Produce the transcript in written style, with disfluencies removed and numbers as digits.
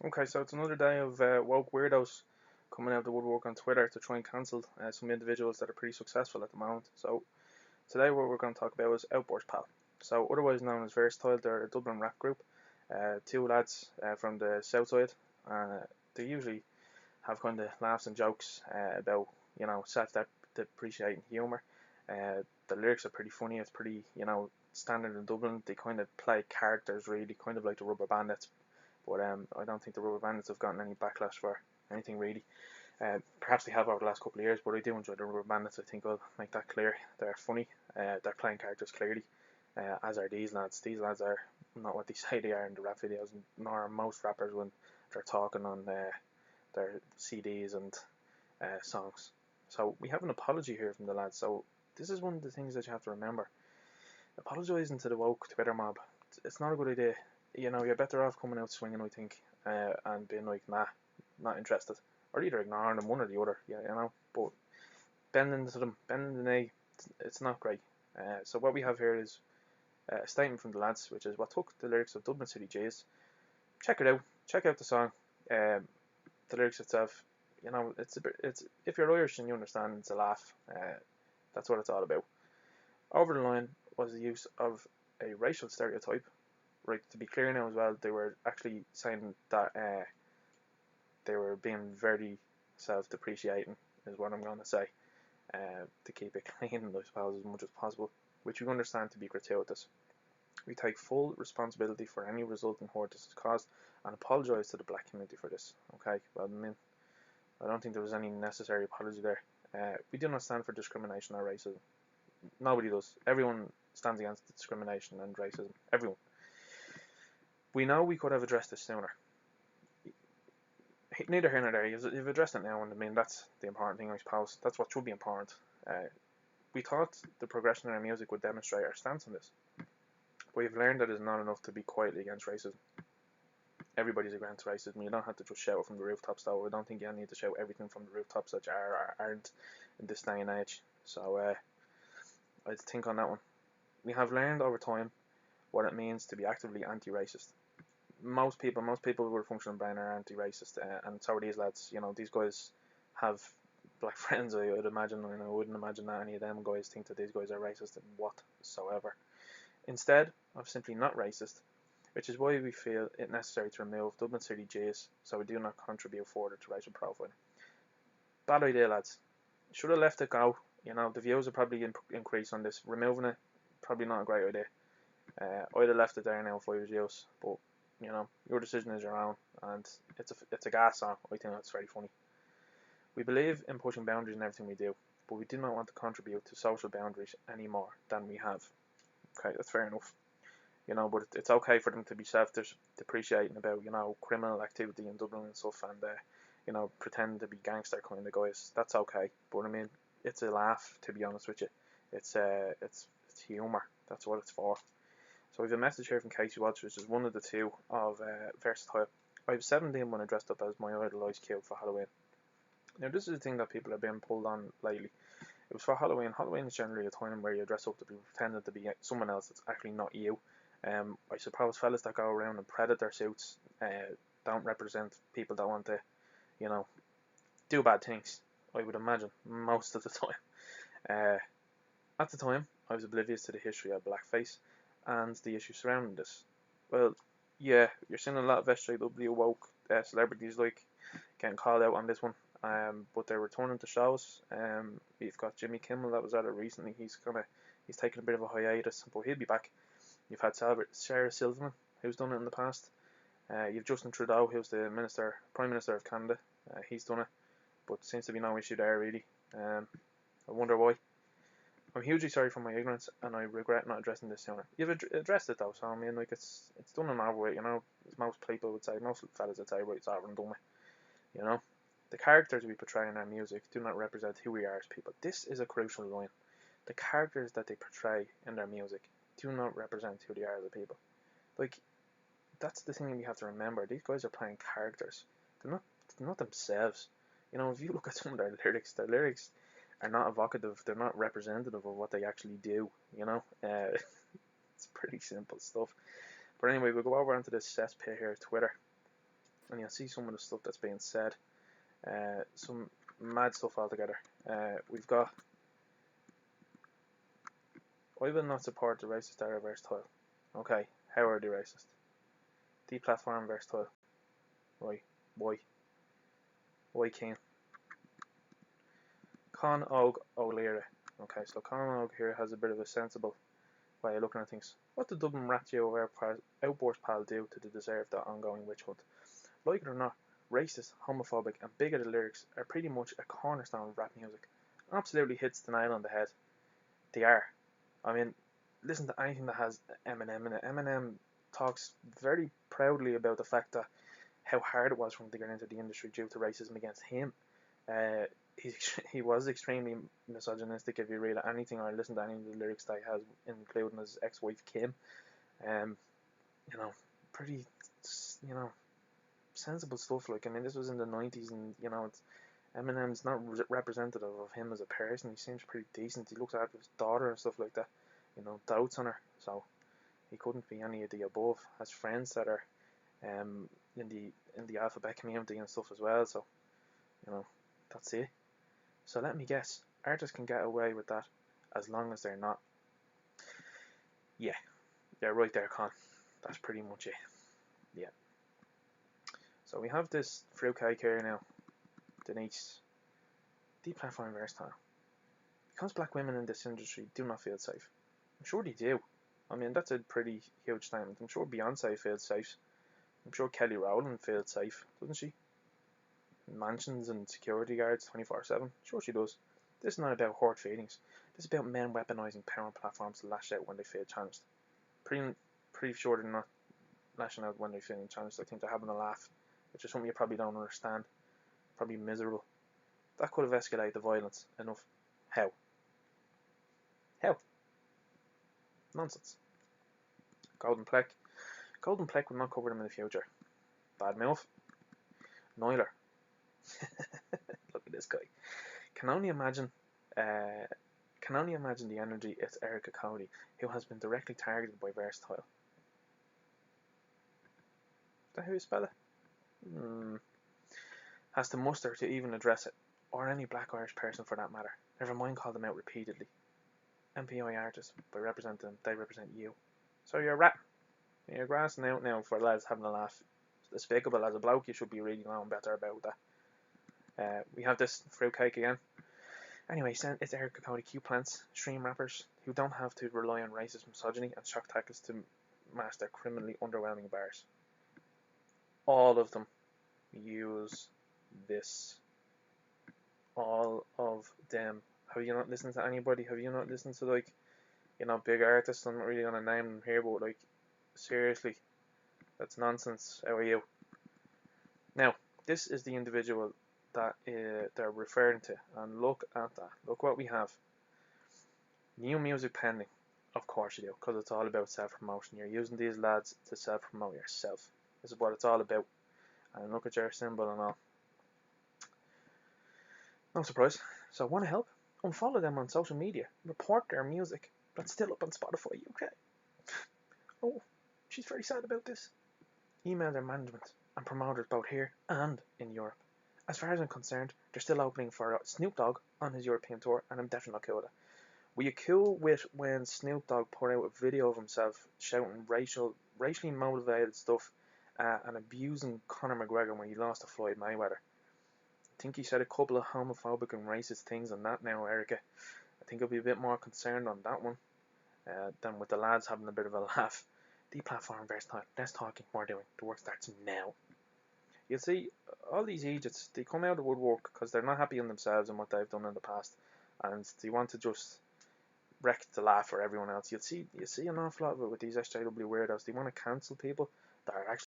Okay, so it's another day of woke weirdos coming out of the woodwork on Twitter to try and cancel some individuals that are pretty successful at the moment. So today what we're going to talk about is Outburst Pal. So otherwise known as Versatile, they're a Dublin rap group. Two lads from the south side. They usually have kind of laughs and jokes about self-depreciating humour. The lyrics are pretty funny. It's pretty standard in Dublin. They kind of play characters really, kind of like the Rubber Bandits, but I don't think the Rubber Bandits have gotten any backlash for anything really. Perhaps they have over the last couple of years, but I do enjoy the Rubber Bandits. I think I'll make that clear. They're funny. They're playing characters clearly, as are these lads. These lads are not what they say they are in the rap videos, nor are most rappers when they're talking on their CDs and songs. So we have an apology here from the lads. So this is one of the things that you have to remember. Apologising to the woke Twitter mob. It's not a good idea. You're better off coming out swinging, I think, and being like, nah, not interested, or either ignoring them, one or the other. But bending to them, bending the knee, it's not great. So what we have here is a statement from the lads, which is what took the lyrics of Dublin City Jays. Check it out. Check out the song. The lyrics itself, it's if you're Irish and you understand, it's a laugh. That's what it's all about. Over the line was the use of a racial stereotype. Right, to be clear now as well, they were actually saying that they were being very self-depreciating, is what I'm going to say, to keep it clean, I suppose, as much as possible, which we understand to be gratuitous. We take full responsibility for any resulting hurt this has caused and apologise to the black community for this. Okay, well, I don't think there was any necessary apology there. We do not stand for discrimination or racism. Nobody does. Everyone stands against discrimination and racism. Everyone. We know we could have addressed this sooner. Neither here nor there. You've addressed it now, and I mean that's the important thing, I suppose. That's what should be important. We thought the progression in our music would demonstrate our stance on this, but we've learned that it's not enough to be quietly against racism. Everybody's against racism. You don't have to just shout it from the rooftops, though. I don't think you need to shout everything from the rooftops that are or aren't in this day and age. So I think on that one, we have learned over time what it means to be actively anti-racist. Most people with a functioning brain are anti-racist, and so are these lads. These guys have black friends. I would imagine, and I wouldn't imagine that any of them guys think that these guys are racist in whatsoever. Instead of simply not racist, which is why we feel it necessary to remove Dublin City Jays so we do not contribute further to racial profiling. Bad idea, lads. Should have left it go. The views will probably increase on this. Removing it, probably not a great idea. I'd have left it there now if I was you, but your decision is your own, and it's a gas song. I think that's very funny. We believe in pushing boundaries in everything we do, but we do not want to contribute to social boundaries any more than we have. Okay, that's fair enough. But it's okay for them to be self-depreciating about, criminal activity in Dublin and stuff, and pretend to be gangster kind of guys. That's okay. But I mean, it's a laugh, to be honest with you. It's humour. That's what it's for. So we have a message here from Casey Watts, which is one of the two of Versatile. I was 17 when I dressed up as my idolised kid for Halloween. Now this is the thing that people have been pulled on lately. It was for Halloween. Halloween is generally a time where you dress up to be pretending to be someone else that's actually not you. I suppose fellas that go around in predator suits don't represent people that want to, do bad things. I would imagine most of the time. At the time, I was oblivious to the history of blackface and the issues surrounding this. Well, yeah, you're seeing a lot of SJW woke celebrities getting called out on this one. But they're returning to shows. We've got Jimmy Kimmel that was at it recently. He's taking a bit of a hiatus, but he'll be back. You've had Sarah Silverman, who's done it in the past. You've Justin Trudeau, who's the Prime Minister of Canada. He's done it, but seems to be no issue there really. I wonder why. I'm hugely sorry for my ignorance, and I regret not addressing this sooner. You've addressed it though, so I mean, it's done and over with. As most people would say, most fellas would say, right, it's over and done with. The characters we portray in our music do not represent who we are as people. This is a crucial line. The characters that they portray in their music do not represent who they are as a people. That's the thing we have to remember. These guys are playing characters. They're not themselves. If you look at some of their lyrics are not evocative. They're not representative of what they actually do. It's pretty simple stuff. But anyway, we'll go over onto this cesspit here, Twitter. and you'll see some of the stuff that's being said. Some mad stuff altogether. We've got, I will not support the racists that are versatile. Okay, how are they racist? Deplatform versatile. Right, why? Why can't? Con Og O'Leary. Okay, so Con Og here has a bit of a sensible way of looking at things. What did Dublin rat duo Outburst Pal do to deserve that ongoing witch hunt? Like it or not, racist, homophobic and bigoted lyrics are pretty much a cornerstone of rap music. Absolutely hits the nail on the head. They are. I mean, listen to anything that has Eminem in it. Eminem talks very proudly about the fact that how hard it was for him to get into the industry due to racism against him. He was extremely misogynistic if you read anything or listen to any of the lyrics that he has, including his ex-wife Kim. You know, pretty, you know, sensible stuff. Like, I mean, this was in the 90s, and you know, Eminem's not representative of him as a person. He seems pretty decent. He looks after his daughter and stuff like that. You know, dotes on her, so he couldn't be any of the above. Has friends that are in the alphabet community and stuff as well. So, you know, that's it. So let me guess, artists can get away with that as long as they're not. Yeah, right there, Con. That's pretty much it. Yeah. So we have this fruitcake here now, Denise. Deplatform versatile. Because black women in this industry do not feel safe. I'm sure they do. I mean, that's a pretty huge statement. I'm sure Beyonce feels safe. I'm sure Kelly Rowland feels safe, doesn't she? Mansions and security guards 24/7. Sure she does. This is not about hurt feelings. This is about men weaponizing power platforms to lash out when they feel challenged. Pretty sure they're not lashing out when they're feeling challenged. I think they're having a laugh, which is something you probably don't understand. Probably miserable. That could have escalated the violence enough. How? How? Nonsense. Golden Pleck. Golden Pleck will not cover them in the future. Bad move. Noiler. Look at this guy. Can only imagine the energy it's Erica Cody, who has been directly targeted by Versatile. Is that how you spell it? Has to muster to even address it, or any black Irish person for that matter. Never mind call them out repeatedly. MPI artists, by representing them, they represent you. So you're a rat. You're grassing out now for lads having a laugh. It's despicable. As a bloke, you should be really knowing better about that. We have this fruitcake again. Anyway, it's Erica Cody Q plants, stream rappers who don't have to rely on racist misogyny and shock tackles to master criminally underwhelming bars. All of them use this. All of them. Have you not listened to anybody? Have you not listened to, like, you know, big artists? I'm not really gonna name them here, but like, seriously, that's nonsense. How are you? Now, this is the individual that they're referring to, and look at that. Look what we have. New music pending. Of course you do, because it's all about self-promotion. You're using these lads to self-promote yourself. This is what it's all about. And look at your symbol and all. No surprise. So, want to help? Unfollow them on social media. Report their music. That's still up on Spotify UK. Oh, she's very sad about this. Email their management and promoters both here and in Europe. As far as I'm concerned, they're still opening for Snoop Dogg on his European tour, and I'm definitely not cool with it. Were you cool with when Snoop Dogg put out a video of himself shouting racially motivated stuff and abusing Conor McGregor when he lost to Floyd Mayweather? I think he said a couple of homophobic and racist things on that now, Erica. I think I'll be a bit more concerned on that one than with the lads having a bit of a laugh. Deplatform versatile. Less talking, more doing. The work starts now. You see, all these idiots, they come out of woodwork because they're not happy in themselves and what they've done in the past, and they want to just wreck the laugh for everyone else. You see an awful lot of it with these SJW weirdos. They want to cancel people that are actually